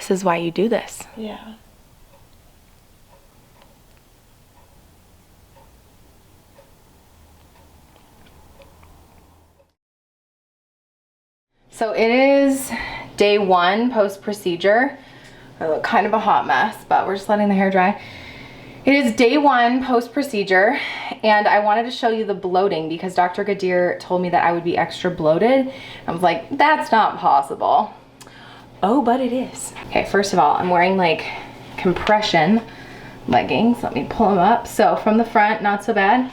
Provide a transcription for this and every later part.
this is why you do this. Yeah. So it is day 1 post-procedure. I look kind of a hot mess, but we're just letting the hair dry. It is day 1 post-procedure, and I wanted to show you the bloating because Dr. Ghadir told me that I would be extra bloated. I was like, that's not possible. Oh, but it is. Okay, first of all, I'm wearing like compression leggings. Let me pull them up. So from the front, not so bad.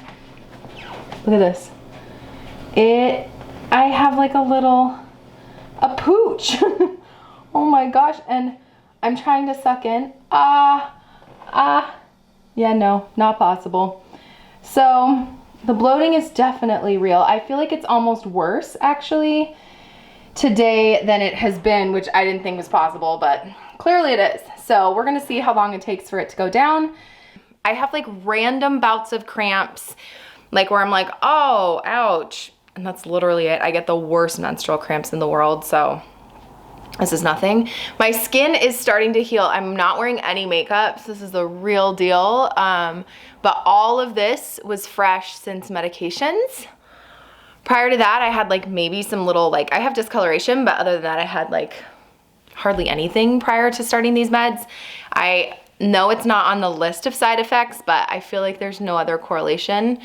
Look at this. I have like a pooch. Oh my gosh, and I'm trying to suck in. Yeah, no, not possible. So the bloating is definitely real. I feel like it's almost worse actually today than it has been, which I didn't think was possible, but clearly it is. So we're gonna see how long it takes for it to go down. I have like random bouts of cramps, like where I'm like, oh, ouch. And that's literally it. I get the worst menstrual cramps in the world, so this is nothing. My skin is starting to heal. I'm not wearing any makeup, so this is the real deal. But all of this was fresh since medications. Prior to that, I had like maybe some little, like I have discoloration, but other than that, I had like hardly anything prior to starting these meds. I know it's not on the list of side effects, but I feel like there's no other correlation.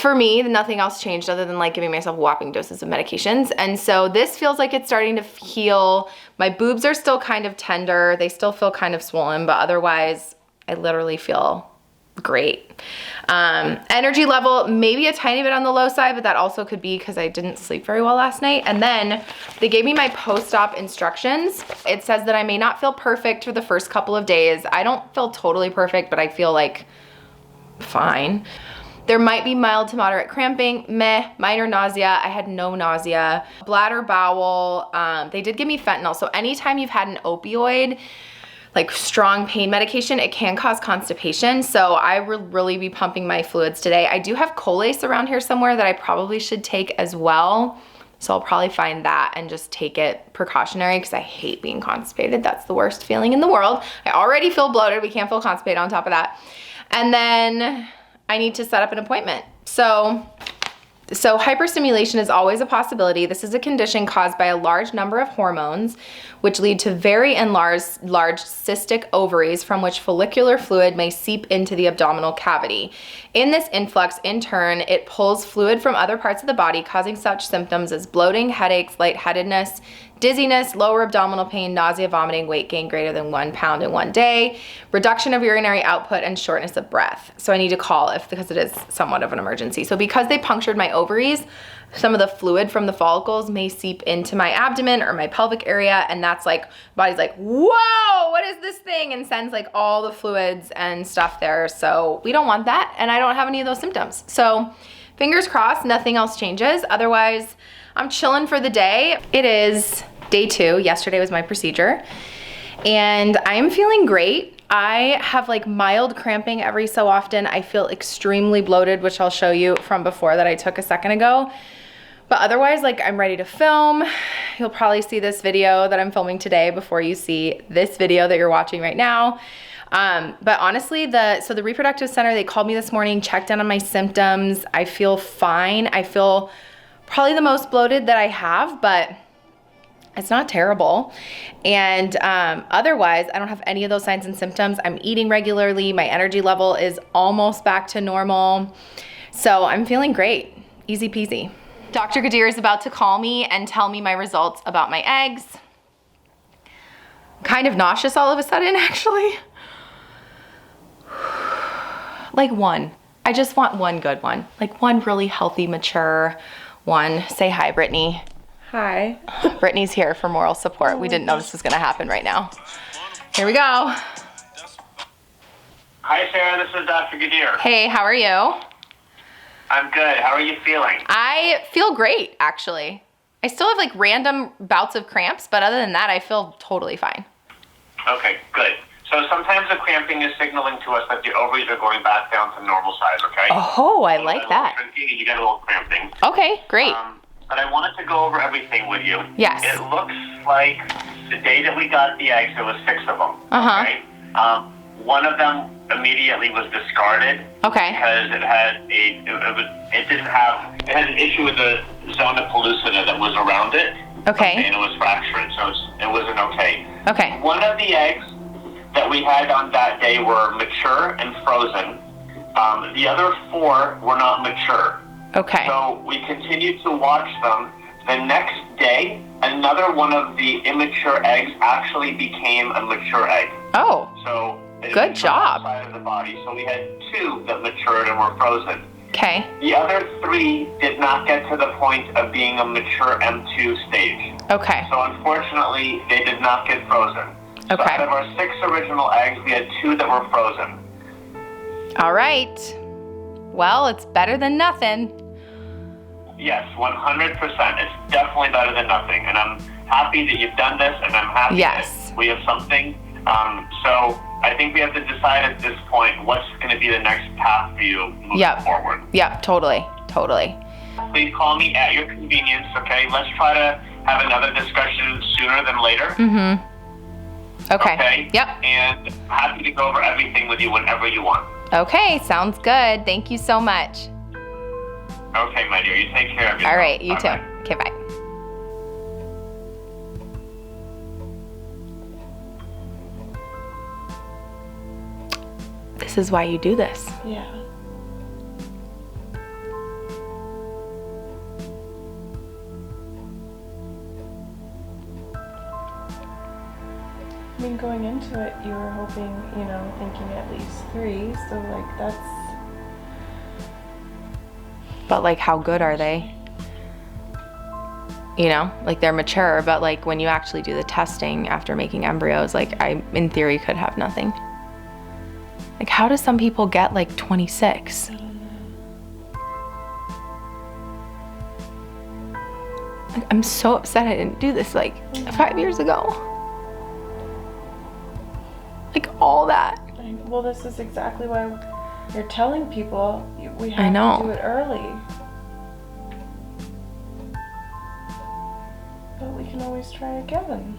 For me, nothing else changed other than like giving myself whopping doses of medications. And so this feels like it's starting to heal. My boobs are still kind of tender. They still feel kind of swollen, but otherwise I literally feel great. Energy level, maybe a tiny bit on the low side, but that also could be because I didn't sleep very well last night. And then they gave me my post-op instructions. It says that I may not feel perfect for the first couple of days. I don't feel totally perfect, but I feel like fine. There might be mild to moderate cramping, minor nausea. I had no nausea. Bladder, bowel, they did give me fentanyl. So anytime you've had an opioid, like strong pain medication, it can cause constipation. So I will really be pumping my fluids today. I do have Colace around here somewhere that I probably should take as well. So I'll probably find that and just take it precautionary because I hate being constipated. That's the worst feeling in the world. I already feel bloated. We can't feel constipated on top of that. And then I need to set up an appointment. So hyperstimulation is always a possibility. This is a condition caused by a large number of hormones, which lead to very large cystic ovaries from which follicular fluid may seep into the abdominal cavity. In this influx, in turn, it pulls fluid from other parts of the body, causing such symptoms as bloating, headaches, lightheadedness, dizziness, lower abdominal pain, nausea, vomiting, weight gain greater than 1 pound in 1 day, reduction of urinary output, and shortness of breath. So I need to call because it is somewhat of an emergency. So because they punctured my ovaries, some of the fluid from the follicles may seep into my abdomen or my pelvic area, and that's like, body's like, whoa, what is this thing? And sends like all the fluids and stuff there. So we don't want that, and I don't have any of those symptoms. So fingers crossed, nothing else changes. Otherwise, I'm chilling for the day. It is day 2. Yesterday was my procedure, and I'm feeling great. I have like mild cramping every so often. I feel extremely bloated, which I'll show you from before that I took a second ago. But otherwise, like I'm ready to film. You'll probably see this video that I'm filming today before you see this video that you're watching right now. But honestly, the reproductive center, they called me this morning, checked in on my symptoms. I feel fine. I feel probably the most bloated that I have, but it's not terrible. And otherwise, I don't have any of those signs and symptoms. I'm eating regularly. My energy level is almost back to normal. So I'm feeling great, easy peasy. Dr. Ghadir is about to call me and tell me my results about my eggs. I'm kind of nauseous all of a sudden, actually. Like one. I just want one good one. Like one really healthy, mature one. Say hi, Brittany. Hi. Brittany's here for moral support. We didn't know this was gonna happen right now. Here we go. Hi, Sarah. This is Dr. Ghadir. Hey, how are you? I'm good. How are you feeling? I feel great, actually. I still have like random bouts of cramps, but other than that, I feel totally fine. Okay, good. So sometimes the cramping is signaling to us that the ovaries are going back down to normal size, okay? Oh, I like that. You get a little cramping. Okay, great. But I wanted to go over everything with you. Yes. It looks like the day that we got the eggs, there was 6 of them. Uh-huh. Okay? One of them immediately was discarded. Okay. Because it had an issue with the zona pellucida that was around it. Okay. And it was fractured, so it wasn't okay. Okay. One of the eggs that we had on that day were mature and frozen. The other 4 were not mature. Okay. So we continued to watch them. The next day, another one of the immature eggs actually became a mature egg. Oh. So good job. Outside of the body. So we had 2 that matured and were frozen. Okay. The other 3 did not get to the point of being a mature M2 stage. Okay. So unfortunately, they did not get frozen. So Okay. out of our 6 original eggs, we had 2 that were frozen. All right. Well, it's better than nothing. Yes, 100%. It's definitely better than nothing. And I'm happy that you've done this, and I'm happy that we have something. So I think we have to decide at this point what's going to be the next path for you moving forward. Yep, totally. Please call me at your convenience, okay? Let's try to have another discussion sooner than later. Mm-hmm. Okay. Yep. And happy to go over everything with you whenever you want. Okay, sounds good. Thank you so much. Okay, my dear. You take care of yourself. All right, you Bye-bye. too. Okay, bye. This is why you do this. Yeah. I mean, going into it, you were hoping, thinking at least 3, so like that's... But like, how good are they? Like they're mature, but like when you actually do the testing after making embryos, like I, in theory, could have nothing. Like, how do some people get like 26? Like, I'm so upset I didn't do this like 5 years ago. Like all that. Well, this is exactly why you're telling people we have to do it early. But we can always try again.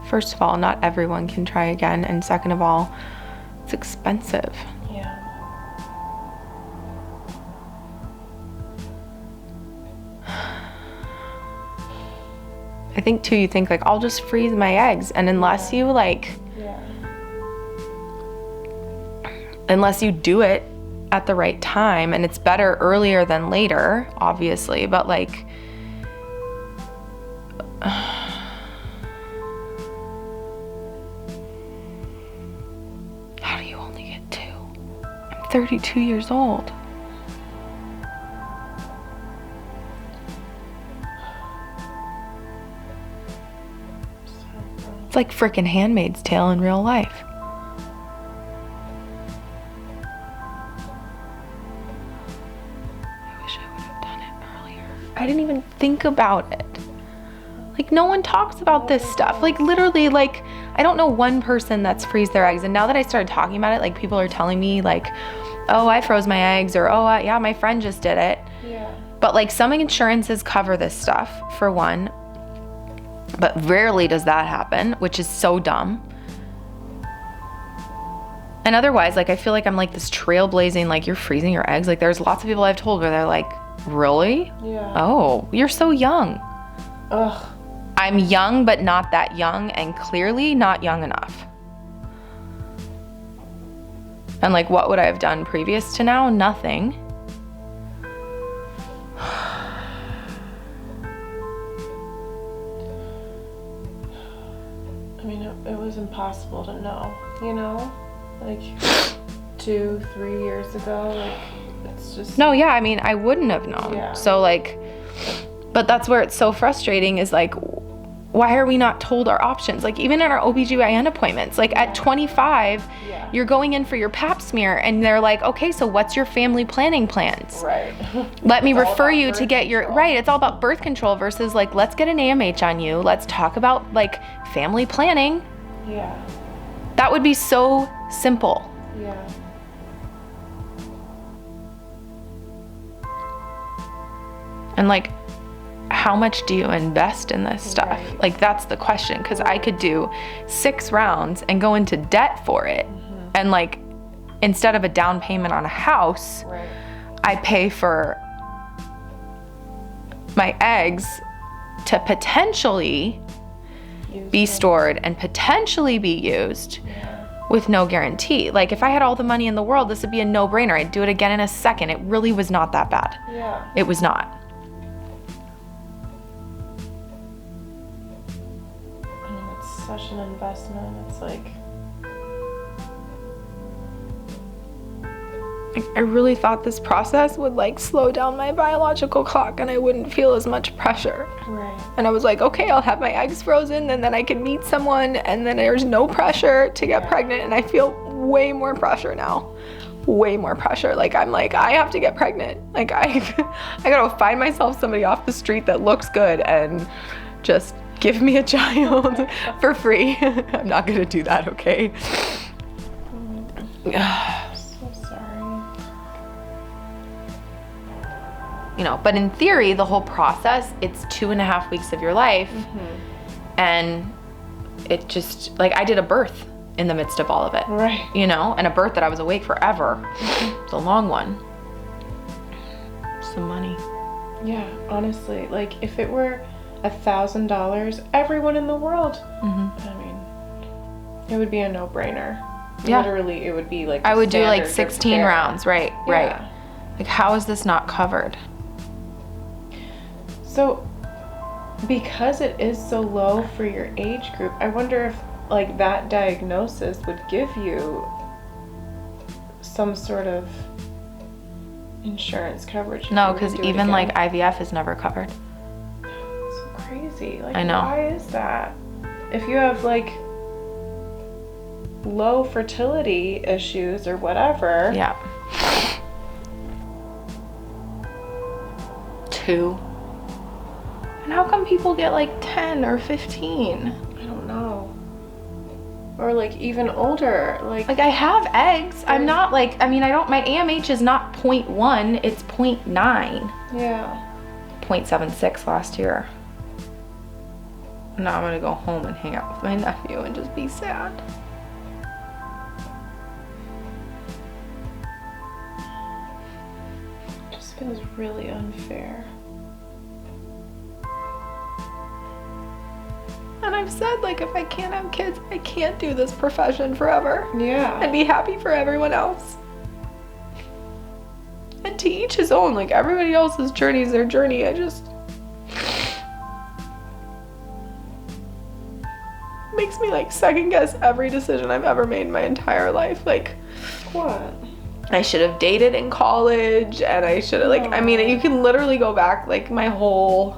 First of all, not everyone can try again, and second of all, it's expensive. Yeah. I think too, you think like, I'll just freeze my eggs, and unless you unless you do it at the right time, and it's better earlier than later, obviously, but like, how do you only get 2? I'm 32 years old. It's like frickin' Handmaid's Tale in real life. I wish I would have done it earlier. I didn't even think about it. Like, no one talks about this stuff. Like, literally, like, I don't know one person that's freeze their eggs. And now that I started talking about it, like, people are telling me, like, oh, I froze my eggs, or, oh, yeah, my friend just did it. Yeah. But, like, some insurances cover this stuff, for one. But rarely does that happen, which is so dumb. And otherwise, like, I feel like I'm like this trailblazing, like, you're freezing your eggs. Like, there's lots of people I've told where they're like, really? Yeah. Oh, you're so young. Ugh. I'm young, but not that young, and clearly not young enough. And like, what would I have done previous to now? Nothing. I mean, it was impossible to know, like 2-3 years ago, like it's just... No, yeah, I mean, I wouldn't have known. Yeah. So like, but that's where it's so frustrating, is like, why are we not told our options? Like, even in our OBGYN appointments, like at 25, you're going in for your pap smear and they're like, okay, so what's your family planning plans? Right. Let me refer you to get your, right, it's all about birth control versus like, let's get an AMH on you. Let's talk about like family planning. Yeah. That would be so simple. Yeah. And like, how much do you invest in this stuff? Right. Like, that's the question, because I could do 6 rounds and go into debt for it. And like, instead of a down payment on a house, Right. I pay for my eggs to potentially be stored and potentially be used with no guarantee. Like, if I had all the money in the world, this would be a no-brainer. I'd do it again in a second. It really was not that bad. Yeah. It was not. I mean, it's such an investment. It's like, I really thought this process would like slow down my biological clock and I wouldn't feel as much pressure. right. And I was like, okay, I'll have my eggs frozen and then I can meet someone and then there's no pressure to get pregnant. And I feel way more pressure now. Way more pressure. Like, I'm like, I have to get pregnant. Like, I gotta find myself somebody off the street that looks good and just give me a child for free. I'm not gonna do that, okay? So sorry. You know, but in theory, the whole process, it's 2.5 weeks of your life. And it just, like, I did a birth in the midst of all of it. Right. You know, and a birth that I was awake forever. It's a long one. Some money. Yeah, honestly, like, if it were $1,000, everyone in the world, I mean, it would be a no-brainer. Yeah. Literally, it would be like I would do like standard of 16 care. rounds, right, right. Yeah. Like, how is this not covered? So, because it is so low for your age group, I wonder if, like, that diagnosis would give you some sort of insurance coverage. if No, you were to because do it even again. like IVF is never covered. It's crazy. Like, I know. why is that? If you have like low fertility issues or whatever. Yeah. 2. And how come people get like 10 or 15? I don't know. Or like even older. Like Like, I have eggs. I'm not like, I mean, I don't, my AMH is not 0.1, it's 0.9. yeah. 0.76 last year. Now I'm gonna go home and hang out with my nephew and just be sad. It just feels really unfair. And I've said, like, if I can't have kids, I can't do this profession forever. Yeah. And be happy for everyone else. And to each his own. Like, everybody else's journey is their journey. I just... makes me, like, second guess every decision I've ever made in my entire life. Like, What? I should have dated in college, and I should have, like, I mean, you can literally go back, like, my whole...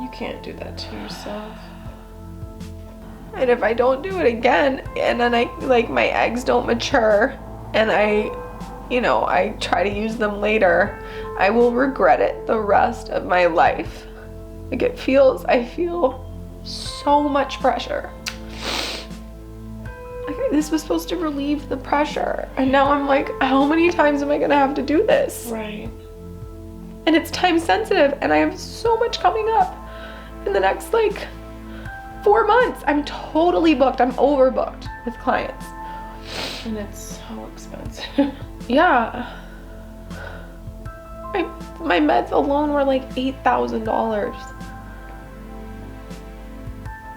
You can't do that to yourself. And if I don't do it again, and then I, like, my eggs don't mature, and I, you know, I try to use them later, I will regret it the rest of my life. Like, it feels, I feel so much pressure. Like, this was supposed to relieve the pressure, and now I'm like, how many times am I gonna have to do this? Right. And it's time sensitive, and I have so much coming up in the next, like, 4 months. I'm totally booked. I'm overbooked with clients. And it's so expensive. Yeah. My meds alone were like $8,000.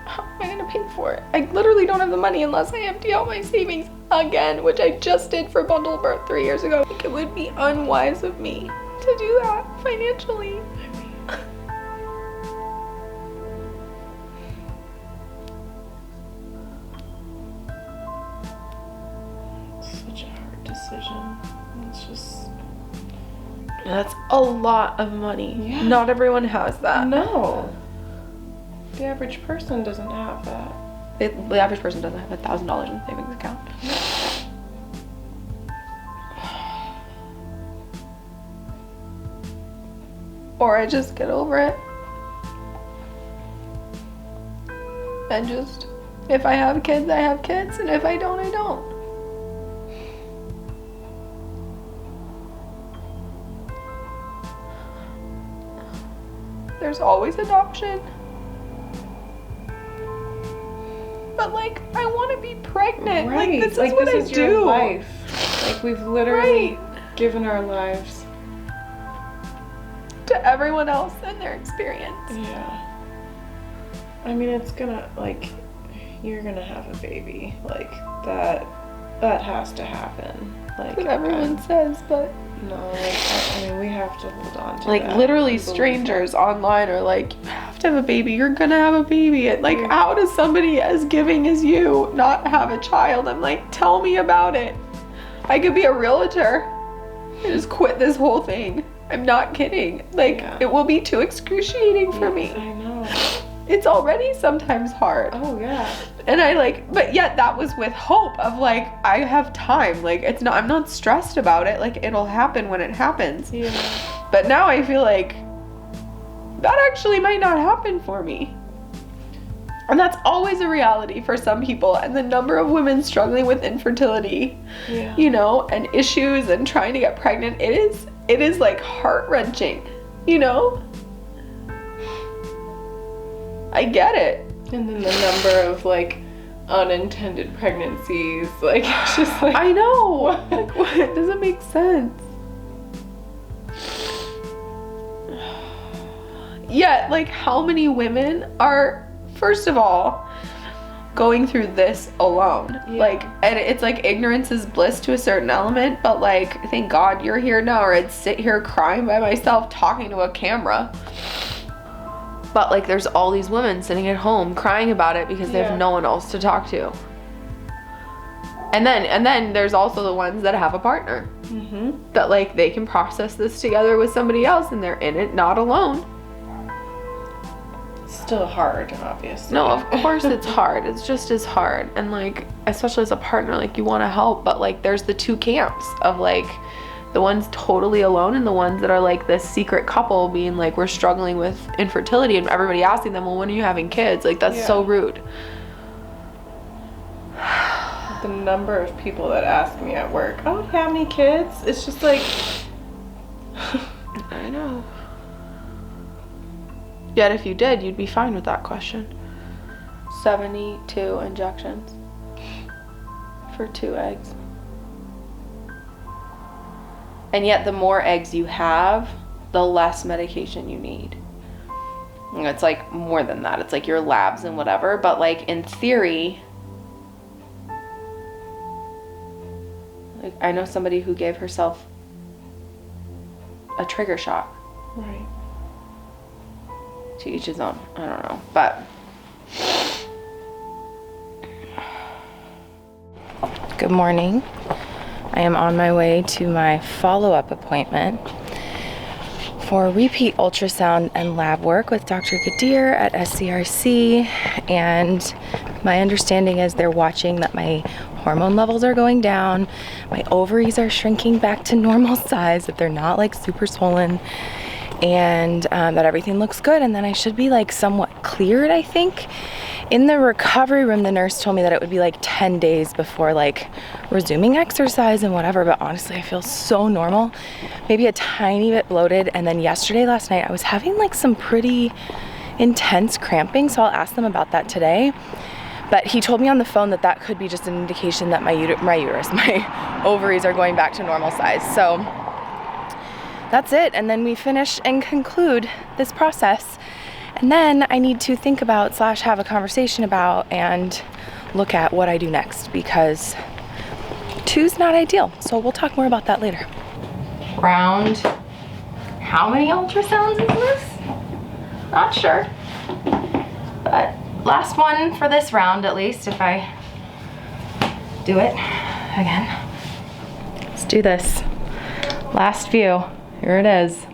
How am I gonna pay for it? I literally don't have the money unless I empty out my savings again, which I just did for bundle birth 3 years ago. Like, it would be unwise of me to do that financially. Such a hard decision. It's just That's a lot of money. Yeah. Not everyone has that. no. The average person doesn't have that. The average person doesn't have $1,000 in a savings account. Or I just get over it. And just, if I have kids, I have kids, and if I don't, I don't. there's always adoption. But like, I want to be pregnant. Right. Like, this is what I do. Your life. Like, we've literally given our lives to everyone else and their experience. Yeah. I mean, it's gonna, like, you're gonna have a baby. Like, that has to happen. Like, What everyone says, but no, like, I mean, we have to hold on to like that. literally strangers online are like, you have to have a baby, you're gonna have a baby. And like, how does somebody as giving as you not have a child? I'm like, tell me about it. I could be a realtor and just quit this whole thing. I'm not kidding. Like, it will be too excruciating for me. I know. It's already sometimes hard. Oh yeah. And I like, but yet that was with hope of like, I have time. Like, it's not, I'm not stressed about it. Like, it'll happen when it happens. Yeah. But now I feel like that actually might not happen for me. And that's always a reality for some people. And the number of women struggling with infertility, you know, and issues and trying to get pregnant, it is like heart-wrenching, you know? I get it. And then the number of like unintended pregnancies, like, it's just like, I know. Like, what? It doesn't make sense. Yet, like, how many women are, first of all, going through this alone? Like, and it's like ignorance is bliss to a certain element, but like, thank God you're here now, or I'd sit here crying by myself talking to a camera. But like, there's all these women sitting at home crying about it because they have no one else to talk to. And then there's also the ones that have a partner. That like, they can process this together with somebody else and they're in it, not alone. still hard, obviously. No, of course it's hard. It's just as hard. And like, especially as a partner, like, you want to help, but like, there's the two camps of like, the ones totally alone and the ones that are like this secret couple being like, we're struggling with infertility, and everybody asking them, well, when are you having kids? Like, that's so rude. The number of people that ask me at work, oh, do you have any kids? It's just like, I know. Yet if you did, you'd be fine with that question. 72 injections for 2 eggs. And yet the more eggs you have, the less medication you need. And it's like more than that. It's like your labs and whatever, but like in theory, like I know somebody who gave herself a trigger shot. right. To each his own. I don't know, but good morning. I am on my way to my follow-up appointment for repeat ultrasound and lab work with Dr. Ghadir at SCRC, and my understanding is they're watching that my hormone levels are going down, my ovaries are shrinking back to normal size, that they're not like super swollen, and that everything looks good, and then I should be like somewhat cleared, I think. In the recovery room, the nurse told me that it would be like 10 days before like resuming exercise and whatever, but honestly, I feel so normal, maybe a tiny bit bloated. And then last night, I was having like some pretty intense cramping, so I'll ask them about that today. But he told me on the phone that that could be just an indication that my ovaries are going back to normal size. So that's it, and then we finish and conclude this process. And then I need to think about / have a conversation about and look at what I do next, because 2's not ideal. So we'll talk more about that later. Round, how many ultrasounds is this? Not sure. But last one for this round, at least, if I do it again. Let's do this. Last few. Here it is.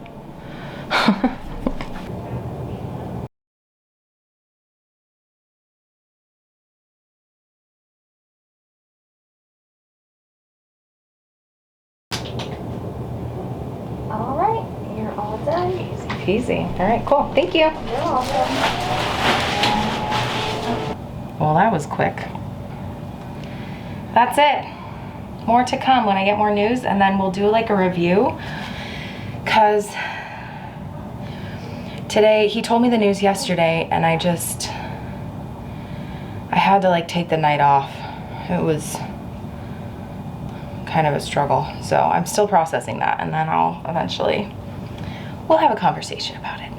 All right, you're all done. Easy peasy. All right, cool. Thank you. You're welcome. Well, that was quick. That's it. More to come when I get more news, and then we'll do like a review, because today, he told me the news yesterday, and I had to like take the night off. It was kind of a struggle. So I'm still processing that, and then we'll have a conversation about it.